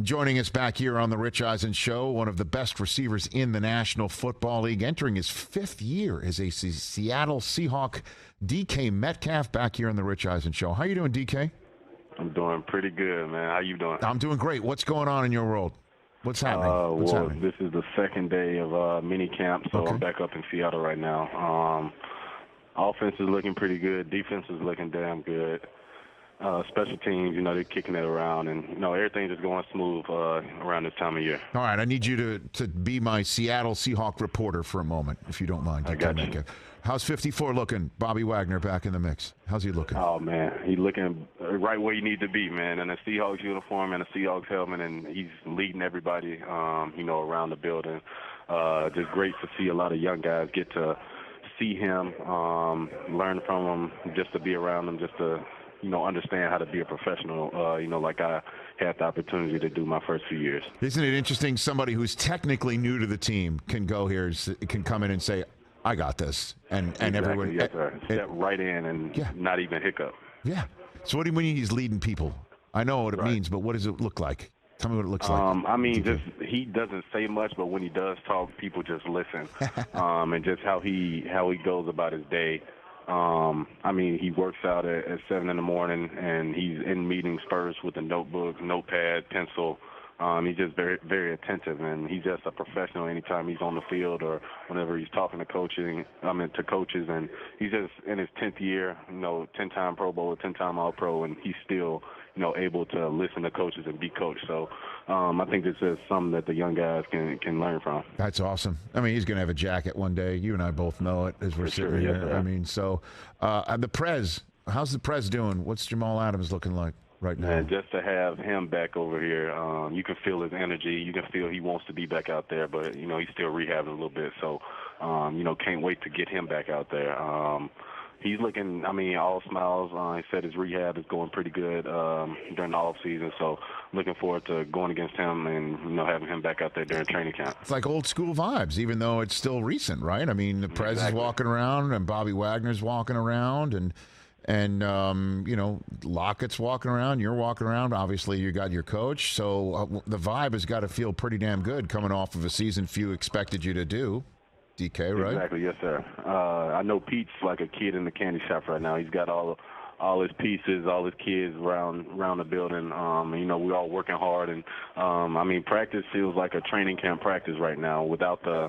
Joining us back here on the Rich Eisen Show, one of the best receivers in the National Football League, entering his 5th year as a Seattle Seahawk, DK Metcalf, back here on the Rich Eisen Show. How you doing, DK? I'm doing pretty good, man. How you doing? I'm doing great. What's going on in your world? What's happening? What's happening? This is the second day of minicamp, so I'm back up in Seattle right now. Offense is looking pretty good. Defense is looking damn good. Special teams, they're kicking it around, and, everything's just going smooth around this time of year. All right, I need you to be my Seattle Seahawk reporter for a moment, if you don't mind. I got you. How's 54 looking? Bobby Wagner back in the mix. How's he looking? Oh, man, he's looking right where you need to be, man, in a Seahawks uniform and a Seahawks helmet, and he's leading everybody, around the building. Just great to see a lot of young guys get to see him, learn from him, just to be around him, just to understand how to be a professional, like I had the opportunity to do my first few years. Isn't it interesting? Somebody who's technically new to the team can go here, can come in and say, I got this. And exactly, everyone. Yes, sir. Step right in and not even hiccup. Yeah. So what do you mean he's leading people? I know what it means, but what does it look like? Tell me what it looks like. He doesn't say much, but when he does talk, people just listen. And just how he goes about his day. He works out at 7 in the morning, and he's in meetings first with a notebook, notepad, pencil. He's just very, very attentive, and he's just a professional anytime he's on the field or whenever he's talking to coaches, and he's just in his 10th year, 10-time Pro Bowl, 10-time All-Pro, and he's still, able to listen to coaches and be coached. So I think this is something that the young guys can learn from. That's awesome. He's going to have a jacket one day. You and I both know it as we're sitting here. Yes, the Prez, how's the Prez doing? What's Jamal Adams looking like right now? Man, just to have him back over here, you can feel his energy. You can feel he wants to be back out there, but, he's still rehabbing a little bit. So, can't wait to get him back out there. He's looking, all smiles. He said his rehab is going pretty good during the off season. So looking forward to going against him and, having him back out there during training camp. It's like old school vibes, even though it's still recent, right? The Prez is walking around and Bobby Wagner's walking around and Lockett's walking around. You're walking around. Obviously, you got your coach. So the vibe has got to feel pretty damn good coming off of a season few expected you to do. DK, right? Exactly, yes, sir. I know Pete's like a kid in the candy shop right now. He's got all his pieces, all his kids around the building. We're all working hard, and practice feels like a training camp practice right now without the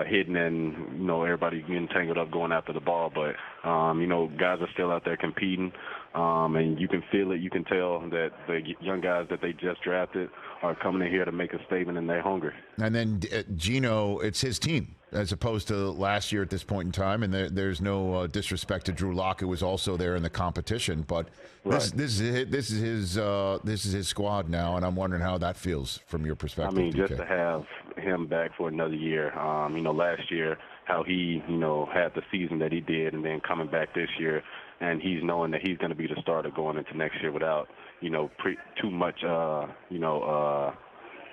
hitting and everybody getting tangled up going after the ball. But guys are still out there competing, and you can feel it. You can tell that the young guys that they just drafted are coming in here to make a statement, and they're hungry. And then Geno, it's his team as opposed to last year at this point in time. And there's no disrespect to Drew Lock, who was also there in the competition. But this is his squad now, and I'm wondering how that feels from your perspective. DK. Just to have him back for another year. Last year how he had the season that he did, and then coming back this year, and he's knowing that he's going to be the starter going into next year without too much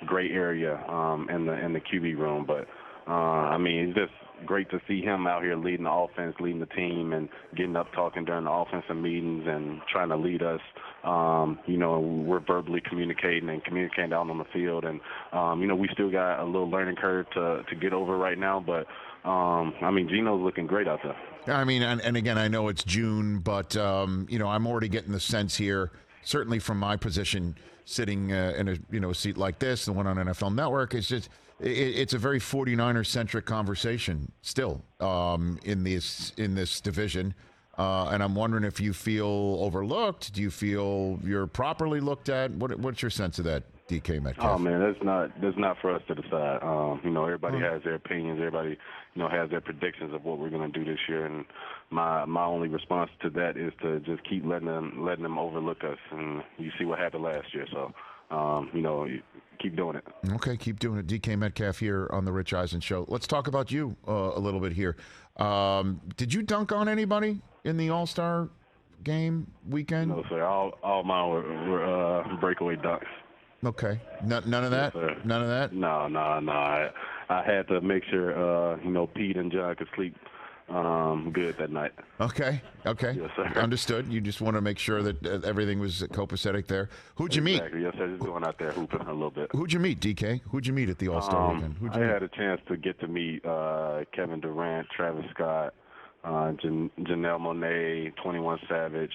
gray area in the QB room. But it's just great to see him out here leading the offense, leading the team, and getting up talking during the offensive meetings and trying to lead us. We're verbally communicating out on the field, and we still got a little learning curve to get over right now, but Geno's looking great out there. And again, I know it's June, but I'm already getting the sense here, certainly from my position, sitting in a seat like this, the one on NFL Network. It's a very 49er-centric conversation still in this division. And I'm wondering if you feel overlooked. Do you feel you're properly looked at? What's your sense of that, DK Metcalf? Oh man, that's not for us to decide. Everybody has their opinions. Everybody has their predictions of what we're going to do this year. And my only response to that is to just keep letting them overlook us. And you see what happened last year. So keep doing it. Okay, keep doing it. DK Metcalf here on the Rich Eisen Show. Let's talk about you a little bit here. Did you dunk on anybody in the All-Star game weekend? No, sir. All mine were breakaway dunks. Okay. None of that? Yes, None of that? No. I had to make sure, Pete and John could sleep good that night. Okay. Yes, sir. Understood. You just want to make sure that everything was copacetic there. Who'd you meet? Exactly. Yes, sir. Just going out there hooping a little bit. Who'd you meet, DK? Who'd you meet at the All-Star weekend? Who'd you I meet? had a chance to get to meet Kevin Durant, Travis Scott, Janelle Monae, 21 Savage.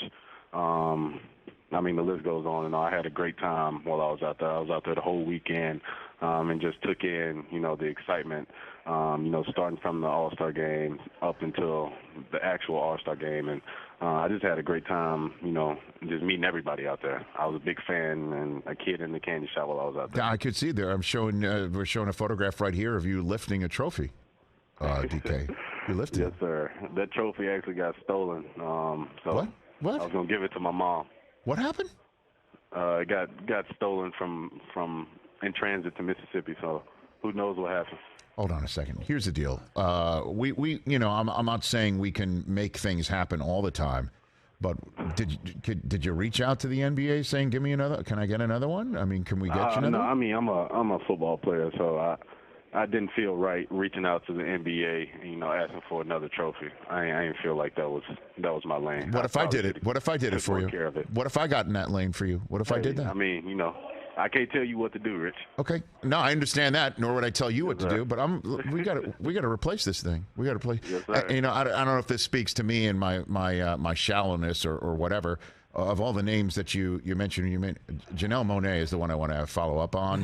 I mean, the list goes on and on. I had a great time while I was out there. I was out there the whole weekend and just took in, the excitement, starting from the All-Star game up until the actual All-Star game. And I just had a great time, just meeting everybody out there. I was a big fan and a kid in the candy shop while I was out there. Yeah, I could see there. We're showing a photograph right here of you lifting a trophy, DK. You lifted it. Yes, sir. That trophy actually got stolen. So What? I was going to give it to my mom. What happened? It got stolen from in transit to Mississippi, so who knows what happened. Hold on a second. Here's the deal. I'm not saying we can make things happen all the time, but did you reach out to the NBA saying, "Give me another? Can I get another one? I mean, can we get you another?" No, one? I mean I'm a football player, so I didn't feel right reaching out to the NBA, asking for another trophy. I didn't feel like that was my lane. What if I did it? What if I did it for you? Care of it. What if I got in that lane for you? What if I did that? I mean, I can't tell you what to do, Rich. Okay. No, I understand that. Nor would I tell you what to do. But we got to replace this thing. We got to replace. Yes, sir. I don't know if this speaks to me and my shallowness or whatever. Of all the names that you mentioned, Janelle Monae is the one I want to follow up on.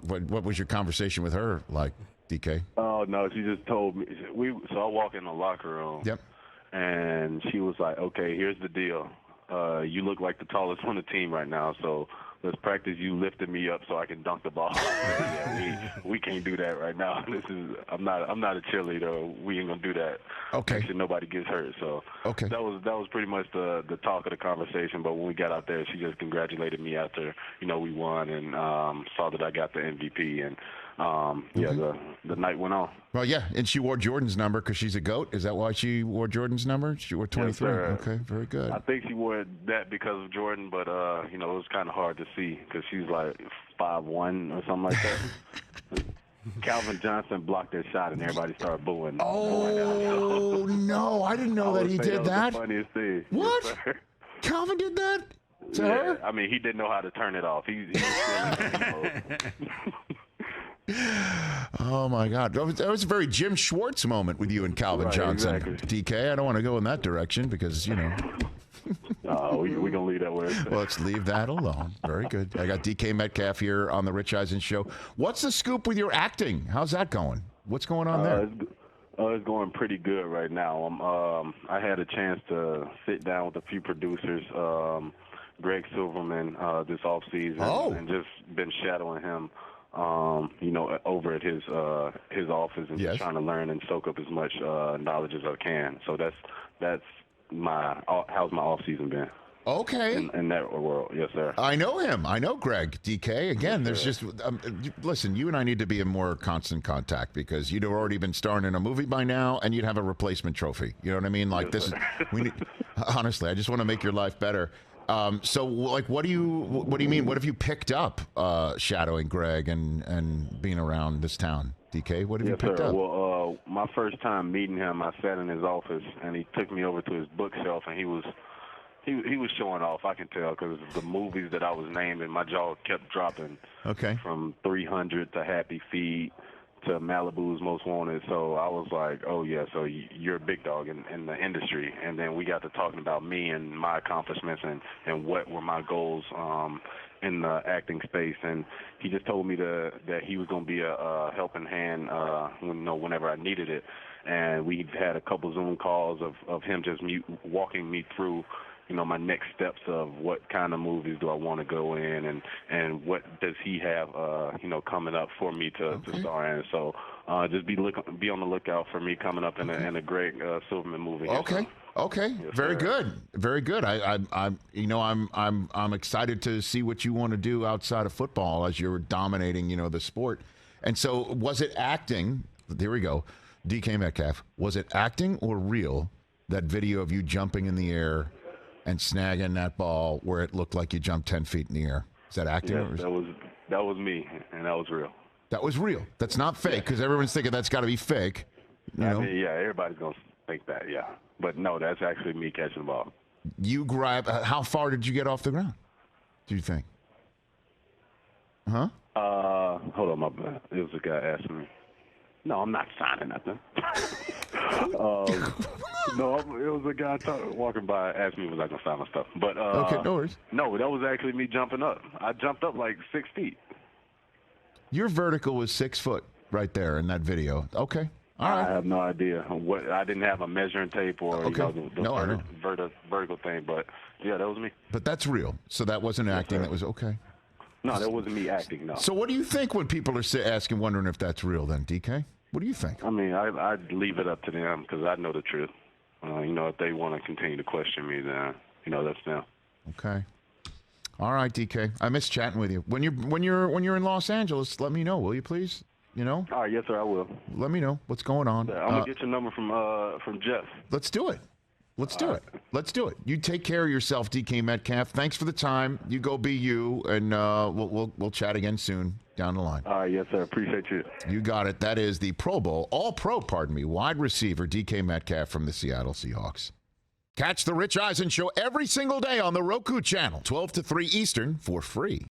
What was your conversation with her like, DK? Oh no, she just told me. So I walk in the locker room. Yep. And she was like, "Okay, here's the deal. You look like the tallest on the team right now, so let's practice you lifting me up so I can dunk the ball." we can't do that right now. I'm not a cheerleader. We ain't gonna do that. Okay. Make sure nobody gets hurt. So okay. That was pretty much the talk of the conversation. But when we got out there, she just congratulated me after we won and saw that I got the MVP and. The night went on. Well, yeah, and she wore Jordan's number because she's a GOAT. Is that why she wore Jordan's number? She wore 23. Yes, okay, very good. I think she wore that because of Jordan, but it was kind of hard to see because she's like 5'1" or something like that. Calvin Johnson blocked that shot and everybody started booing. Oh no, I didn't know that he did that. Was the funniest thing. What? Yes, Calvin did that to yeah, her? I mean, he didn't know how to turn it off. He was still in Oh my God, that was a very Jim Schwartz moment with you and Calvin Johnson. Exactly. DK, I don't want to go in that direction because we're gonna leave that where it's at. Well, let's leave that alone. Very good. I got DK Metcalf here on the Rich Eisen Show. What's the scoop with your acting? How's that going? What's going on there? It's going pretty good right now. I had a chance to sit down with a few producers, Greg Silverman, this off season, and just been shadowing him. Over at his office and just trying to learn and soak up as much knowledge as I can. So that's how's my off season been? Okay. In that world, yes, sir. I know him. I know Greg. DK. Again, there's just listen. You and I need to be in more constant contact because you'd have already been starring in a movie by now, and you'd have a replacement trophy. You know what I mean? Like this is. We need, honestly, I just want to make your life better. So, like, what do you mean? What have you picked up shadowing Greg and being around this town, DK? What have you picked up? Well, my first time meeting him, I sat in his office and he took me over to his bookshelf and he was showing off. I can tell because the movies that I was naming, my jaw kept dropping. Okay. From 300 to Happy Feet to Malibu's Most Wanted. So I was like, oh, yeah, so you're a big dog in the industry. And then we got to talking about me and my accomplishments and what were my goals in the acting space. And he just told me that he was going to be a helping hand whenever I needed it. And we've had a couple Zoom calls of him just walking me through my next steps of what kind of movies do I want to go in and what does he have, coming up for me to star in. So just be on the lookout for me coming up in a Greg Silverman movie. Okay. Okay. Yes, Very sir. good. Very good. I'm excited to see what you want to do outside of football as you're dominating, the sport. And so was it acting? There we go. DK Metcalf. Was it acting or real, that video of you jumping in the air and snagging that ball where it looked like you jumped 10 feet in the air? Is that acting? Yes, that was me, and that was real. That was real. That's not fake because everyone's thinking that's got to be fake. I mean, yeah, everybody's going to think that, yeah. But no, that's actually me catching the ball. You grab. How far did you get off the ground? Do you think? Huh? Hold on, my bad. It was a guy asking me. No, I'm not signing nothing. No, it was a guy walking by, asked me was I gonna sign my stuff. But okay, no worries. No, that was actually me jumping up. I jumped up like 6 feet. Your vertical was 6 foot right there in that video. Okay. All right. I have no idea what. I didn't have a measuring tape or the vertical thing, but yeah, that was me. But that's real. So that wasn't acting. That was okay. No, that wasn't me acting. No. So what do you think when people are asking, wondering if that's real? Then, DK, what do you think? I mean, I'd leave it up to them because I know the truth. If they want to continue to question me, then that's them. Okay. All right, DK. I miss chatting with you. When you're in Los Angeles, let me know, will you please? All right, yes, sir, I will. Let me know what's going on. I'm gonna get your number from Jeff. Let's do it. Let's do it. You take care of yourself, DK Metcalf. Thanks for the time. You go be you, and we'll chat again soon down the line. All right, yes, sir. Appreciate you. You got it. That is the All-Pro, wide receiver DK Metcalf from the Seattle Seahawks. Catch the Rich Eisen Show every single day on the Roku channel, 12 to 3 Eastern, for free.